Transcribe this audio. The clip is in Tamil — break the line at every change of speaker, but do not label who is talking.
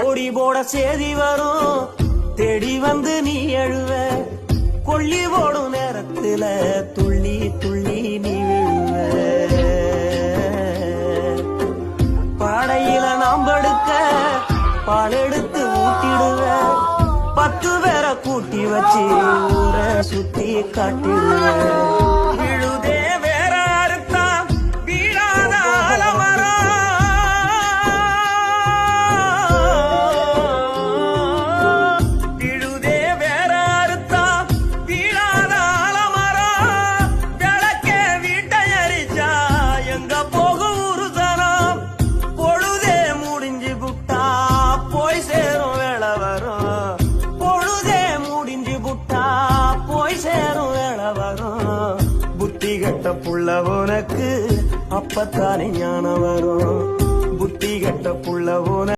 ஓடி போட சேதி வரும் தேடி வந்து நீ எழுவ கொள்ளி போடும் நேரத்துல துள்ளி துள்ளி நீ விழுவ பாடையில நாம் படுக்க பால் எடுத்து ஊட்டிடுவ 10 பேரை கூட்டி வச்சு ஊரை சுத்தி காட்டிடுவ புத்தி கட்ட புள்ள உனக்கு அப்பத்தானே ஞானம் வரும் புத்தி கட்ட புள்ள உனக்கு